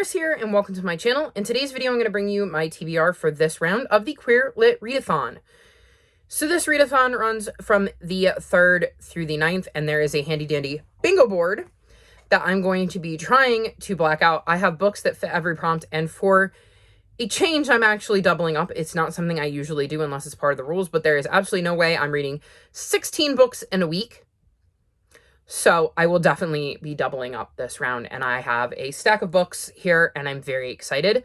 Chris here, and welcome to my channel. In today's video, I'm going to bring you my TBR for this round of the Queer Lit Readathon. So this readathon runs from the 3rd through the 9th, and there is a handy-dandy bingo board that I'm going to be trying to black out. I have books that fit every prompt, and for a change, I'm actually doubling up. It's not something I usually do unless it's part of the rules, but there is absolutely no way I'm reading 16 books in a week. So I will definitely be doubling up this round, and I have a stack of books here, and I'm very excited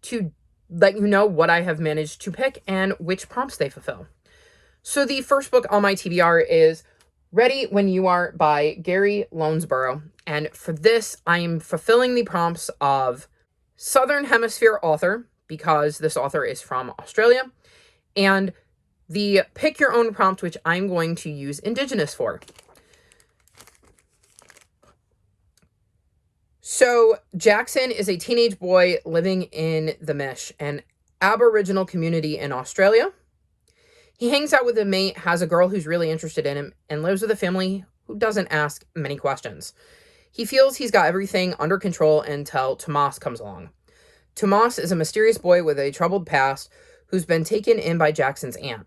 to let you know what I have managed to pick and which prompts they fulfill. So the first book on my TBR is Ready When You Are by Gary Lonesborough, and for this, I'm fulfilling the prompts of Southern Hemisphere author, because this author is from Australia, and the pick your own prompt, which I'm going to use Indigenous for. So Jackson is a teenage boy living in the Mish, an Aboriginal community in Australia. He hangs out with a mate, has a girl who's really interested in him, and lives with a family who doesn't ask many questions. He feels he's got everything under control until Tomas comes along. Tomas is a mysterious boy with a troubled past who's been taken in by Jackson's aunt.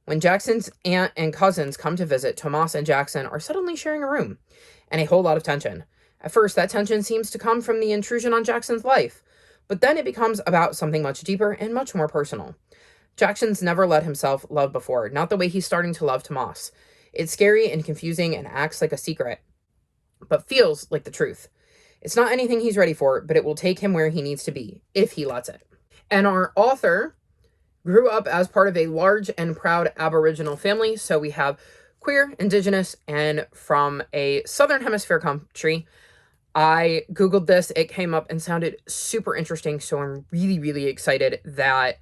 When Jackson's aunt and cousins come to visit, Tomas and Jackson are suddenly sharing a room, and a whole lot of tension. At first, that tension seems to come from the intrusion on Jackson's life, but then it becomes about something much deeper and much more personal. Jackson's never let himself love before, not the way he's starting to love Tomas. It's scary and confusing and acts like a secret, but feels like the truth. It's not anything he's ready for, but it will take him where he needs to be, if he lets it. And our author grew up as part of a large and proud Aboriginal family, so we have queer, Indigenous, and from a Southern Hemisphere country. I Googled this, it came up and sounded super interesting, so I'm really excited that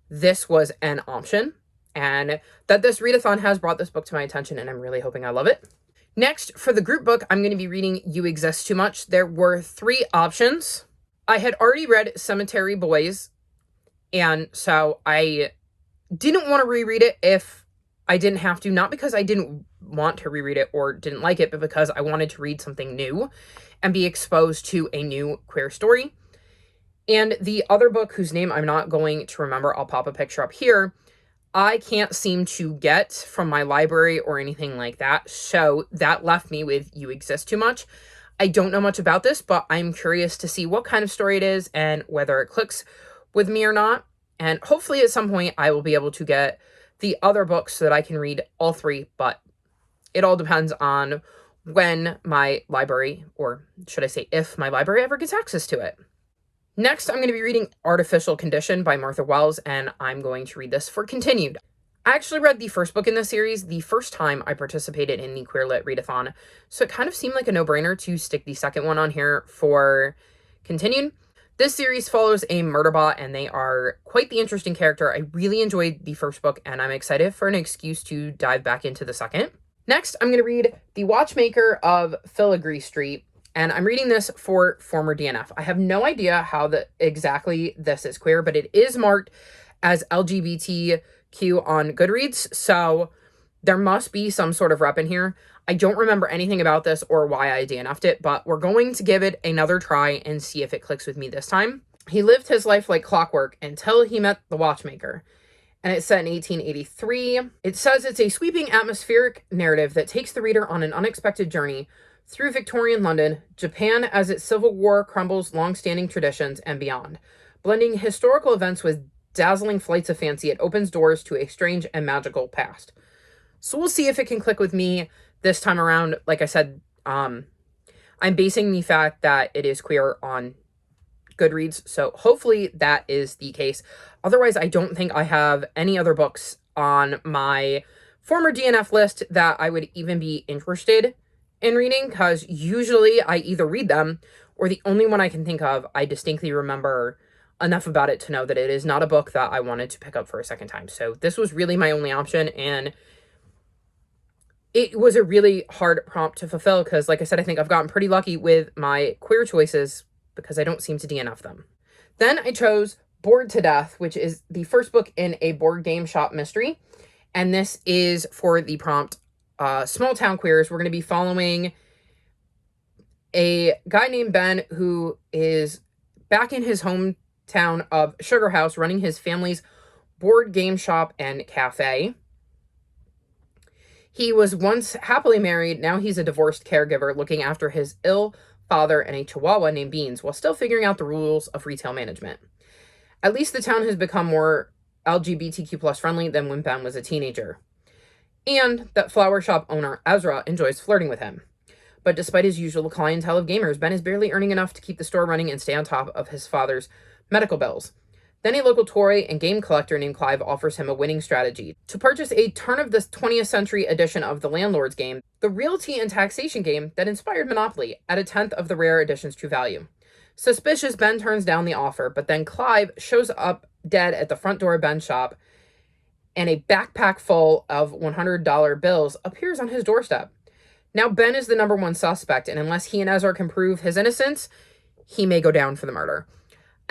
this was an option and that this readathon has brought this book to my attention, and I'm really hoping I love it. Next, for the group book, I'm going to be reading You Exist Too Much. There were 3 options. I had already read Cemetery Boys, and so I didn't want to reread it if I didn't have to, not because I didn't want to reread it or didn't like it, but because I wanted to read something new and be exposed to a new queer story. And the other book, whose name I'm not going to remember, I'll pop a picture up here, I can't seem to get from my library or anything like that, so that left me with You Exist Too Much. I don't know much about this, but I'm curious to see what kind of story it is and whether it clicks with me or not. And hopefully at some point I will be able to get the other books so that I can read all 3, but it all depends on when my library, or should I say if my library ever gets access to it. Next, I'm going to be reading Artificial Condition by Martha Wells, and I'm going to read this for continued. I actually read the first book in this series the first time I participated in the Queer Lit Readathon, so it kind of seemed like a no-brainer to stick the second one on here for continued. This series follows a murder bot, and they are quite the interesting character. I really enjoyed the first book, and I'm excited for an excuse to dive back into the second. Next, I'm going to read The Watchmaker of Filigree Street, and I'm reading this for former DNF. I have no idea how exactly this is queer, but it is marked as LGBTQ on Goodreads, so there must be some sort of rep in here. I don't remember anything about this or why I DNF'd it, but we're going to give it another try and see if it clicks with me this time. He lived his life like clockwork until he met the Watchmaker, and it's set in 1883. It says it's a sweeping atmospheric narrative that takes the reader on an unexpected journey through Victorian London, Japan as its civil war crumbles long-standing traditions, and beyond. Blending historical events with dazzling flights of fancy, it opens doors to a strange and magical past. So we'll see if it can click with me this time around. Like I said, I'm basing the fact that it is queer on Goodreads, so hopefully that is the case. Otherwise, I don't think I have any other books on my former DNF list that I would even be interested in reading, because usually I either read them, or the only one I can think of, I distinctly remember enough about it to know that it is not a book that I wanted to pick up for a second time. So this was really my only option, and it was a really hard prompt to fulfill, because like I said, I think I've gotten pretty lucky with my queer choices because I don't seem to DNF them. Then I chose Bored to Death, which is the first book in a board game shop mystery. And this is for the prompt, Small Town Queers. We're going to be following a guy named Ben who is back in his hometown of Sugar House, running his family's board game shop and cafe. He was once happily married. Now he's a divorced caregiver looking after his ill father and a chihuahua named Beans while still figuring out the rules of retail management. At least the town has become more LGBTQ plus friendly than when Ben was a teenager. And that flower shop owner, Ezra, enjoys flirting with him. But despite his usual clientele of gamers, Ben is barely earning enough to keep the store running and stay on top of his father's medical bills. Then a local toy and game collector named Clive offers him a winning strategy to purchase a turn of the 20th century edition of the Landlord's game, the realty and taxation game that inspired Monopoly, at a tenth of the rare edition's true value. Suspicious, Ben turns down the offer, but then Clive shows up dead at the front door of Ben's shop, and a backpack full of $100 bills appears on his doorstep. Now Ben is the number one suspect, and unless he and Ezra can prove his innocence, he may go down for the murder.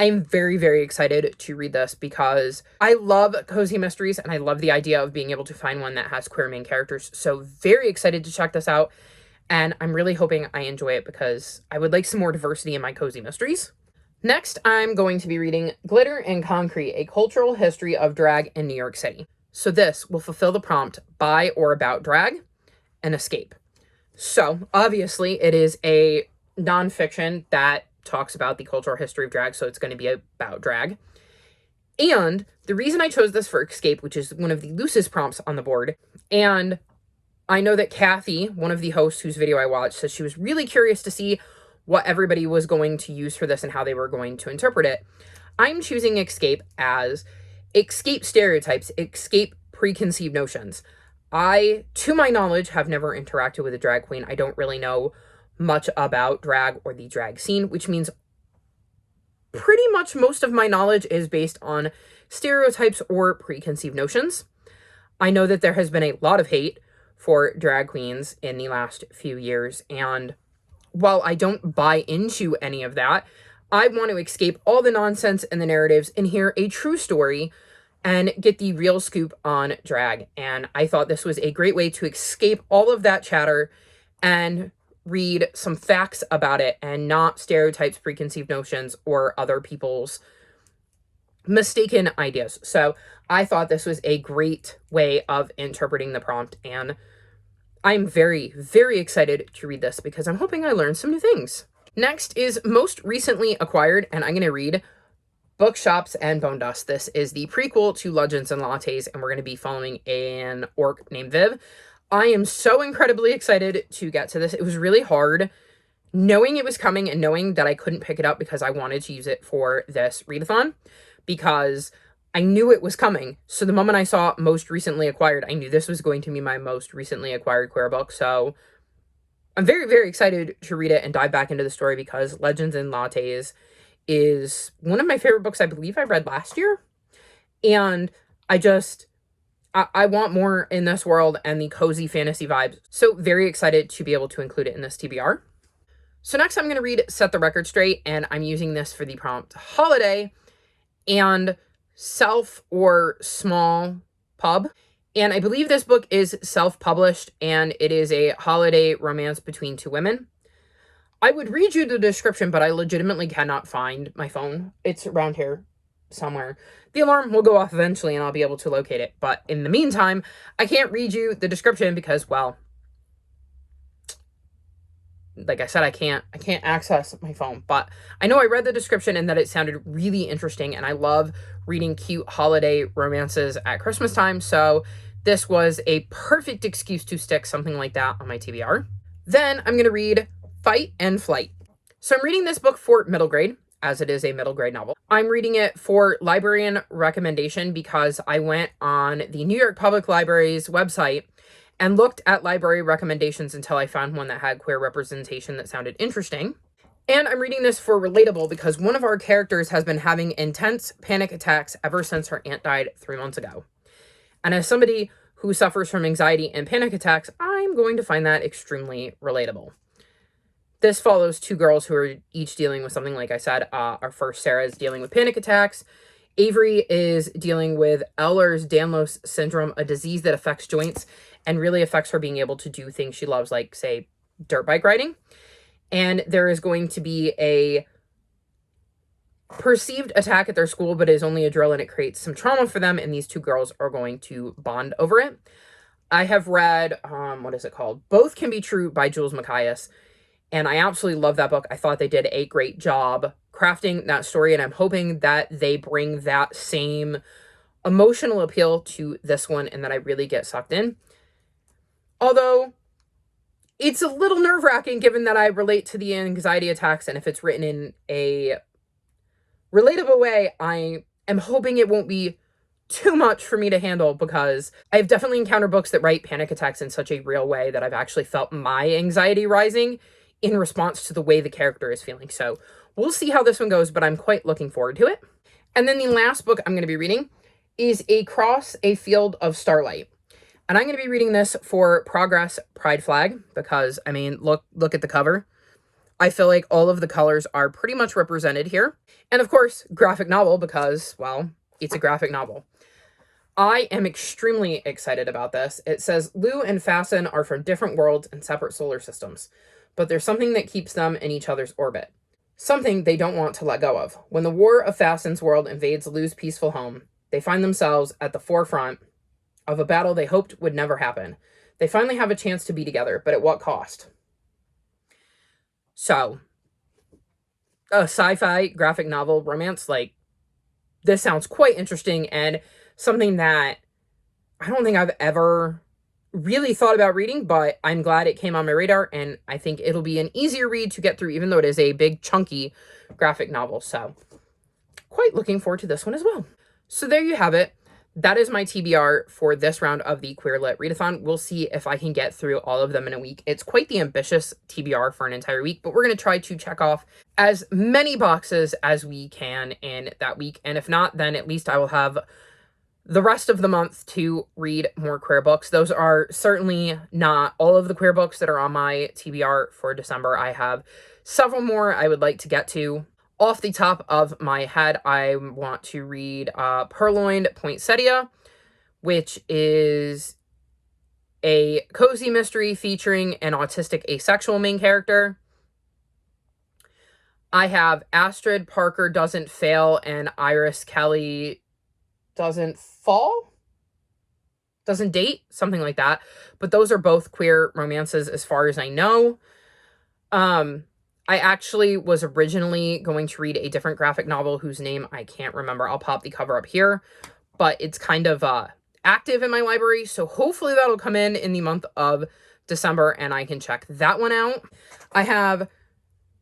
I'm very, very excited to read this because I love cozy mysteries and I love the idea of being able to find one that has queer main characters. So very excited to check this out. And I'm really hoping I enjoy it because I would like some more diversity in my cozy mysteries. Next, I'm going to be reading Glitter and Concrete, A Cultural History of Drag in New York City. So this will fulfill the prompt by or about drag and escape. So obviously it is a nonfiction that talks about the cultural history of drag, so it's going to be about drag. And the reason I chose this for escape, which is one of the loosest prompts on the board, and I know that Kathy, one of the hosts whose video I watched, said she was really curious to see what everybody was going to use for this and how they were going to interpret it. I'm choosing escape as escape stereotypes, escape preconceived notions. I, to my knowledge, have never interacted with a drag queen. I don't really know much about drag or the drag scene, which means pretty much most of my knowledge is based on stereotypes or preconceived notions. I know that there has been a lot of hate for drag queens in the last few years, and while I don't buy into any of that, I want to escape all the nonsense and the narratives and hear a true story and get the real scoop on drag. And I thought this was a great way to escape all of that chatter and read some facts about it and not stereotypes, preconceived notions, or other people's mistaken ideas. So I thought this was a great way of interpreting the prompt, and I'm very, very excited to read this because I'm hoping I learn some new things. Next is Most Recently Acquired, and I'm going to read Bookshops and Bone Dust. This is the prequel to Legends and Lattes, and we're going to be following an orc named Viv. I am so incredibly excited to get to this. It was really hard knowing it was coming and knowing that I couldn't pick it up because I wanted to use it for this readathon because I knew it was coming. So the moment I saw Most Recently Acquired, I knew this was going to be my most recently acquired queer book. So I'm very, very excited to read it and dive back into the story because Legends and Lattes is one of my favorite books I believe I read last year. And I want more in this world and the cozy fantasy vibes. So very excited to be able to include it in this TBR. So next I'm going to read Set the Record Straight, and I'm using this for the prompt holiday and self or small pub. And I believe this book is self-published and it is a holiday romance between two women. I would read you the description, but I legitimately cannot find my phone. It's around here somewhere. The alarm will go off eventually and I'll be able to locate it. But in the meantime, I can't read you the description because, well, like I said, I can't access my phone. But I know I read the description and that it sounded really interesting, and I love reading cute holiday romances at Christmas time. So this was a perfect excuse to stick something like that on my TBR. Then I'm going to read Fight and Flight. So I'm reading this book for middle grade, as it is a middle grade novel. I'm reading it for librarian recommendation because I went on the New York Public Library's website and looked at library recommendations until I found one that had queer representation that sounded interesting. And I'm reading this for relatable because one of our characters has been having intense panic attacks ever since her aunt died 3 months ago. And as somebody who suffers from anxiety and panic attacks, I'm going to find that extremely relatable. This follows two girls who are each dealing with something, like I said. Our first, Sarah, is dealing with panic attacks. Avery is dealing with Ehlers-Danlos syndrome, a disease that affects joints and really affects her being able to do things she loves, like, say, dirt bike riding. And there is going to be a perceived attack at their school, but it is only a drill and it creates some trauma for them, and these two girls are going to bond over it. I have read, what is it called? Both Can Be True by Jules Macias, and I absolutely love that book. I thought they did a great job crafting that story, and I'm hoping that they bring that same emotional appeal to this one and that I really get sucked in. Although, it's a little nerve-wracking given that I relate to the anxiety attacks, and if it's written in a relatable way, I am hoping it won't be too much for me to handle, because I've definitely encountered books that write panic attacks in such a real way that I've actually felt my anxiety rising in response to the way the character is feeling. So we'll see how this one goes, but I'm quite looking forward to it. And then the last book I'm going to be reading is Across a Field of Starlight. And I'm going to be reading this for Progress Pride Flag because, I mean, look at the cover. I feel like all of the colors are pretty much represented here. And of course, graphic novel because, well, it's a graphic novel. I am extremely excited about this. It says, Lou and Fasten are from different worlds and separate solar systems, but there's something that keeps them in each other's orbit. Something they don't want to let go of. When the war of Fasten's world invades Lou's peaceful home, they find themselves at the forefront of a battle they hoped would never happen. They finally have a chance to be together, but at what cost? So, a sci-fi graphic novel romance, like, this sounds quite interesting and something that I don't think I've ever really thought about reading, but I'm glad it came on my radar, and I think it'll be an easier read to get through, even though it is a big, chunky graphic novel. So, quite looking forward to this one as well. So there you have it. That is my TBR for this round of the Queer Lit Readathon. We'll see if I can get through all of them in a week. It's quite the ambitious TBR for an entire week, but we're going to try to check off as many boxes as we can in that week. And if not, then at least I will have the rest of the month to read more queer books. Those are certainly not all of the queer books that are on my TBR for December. I have several more I would like to get to. Off the top of my head, I want to read Purloined Poinsettia, which is a cozy mystery featuring an autistic asexual main character. I have Astrid Parker Doesn't Fail and Iris Kelly Doesn't Fall? Doesn't Date? Something like that. But those are both queer romances as far as I know. I actually was originally going to read a different graphic novel whose name I can't remember. I'll pop the cover up here. But it's kind of active in my library, so hopefully that'll come in the month of December and I can check that one out. I have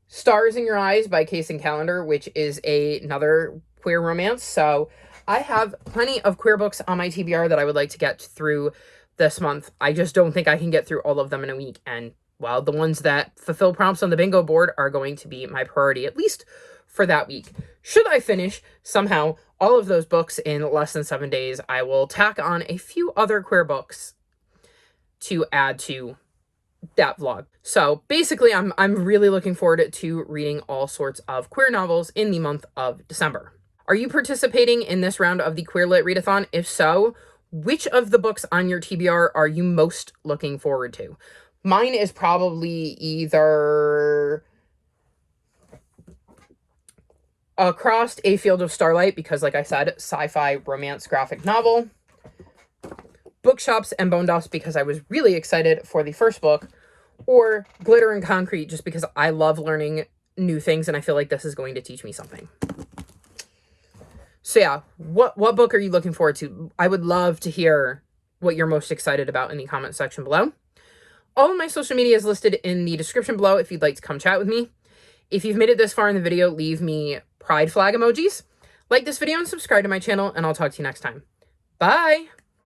Stars in Your Eyes by Case and Calendar, which is another queer romance. So I have plenty of queer books on my TBR that I would like to get through this month. I just don't think I can get through all of them in a week, and well, the ones that fulfill prompts on the bingo board are going to be my priority, at least for that week. Should I finish somehow all of those books in less than 7 days, I will tack on a few other queer books to add to that vlog. So basically, I'm really looking forward to reading all sorts of queer novels in the month of December. Are you participating in this round of the Queer Lit Readathon? If so, which of the books on your TBR are you most looking forward to? Mine is probably either Across a Field of Starlight, because like I said, sci-fi romance graphic novel. Bookshops and Bone Dust, because I was really excited for the first book. Or Glitter and Concrete, just because I love learning new things and I feel like this is going to teach me something. So yeah, what book are you looking forward to? I would love to hear what you're most excited about in the comment section below. All of my social media is listed in the description below if you'd like to come chat with me. If you've made it this far in the video, leave me pride flag emojis. Like this video and subscribe to my channel, and I'll talk to you next time. Bye!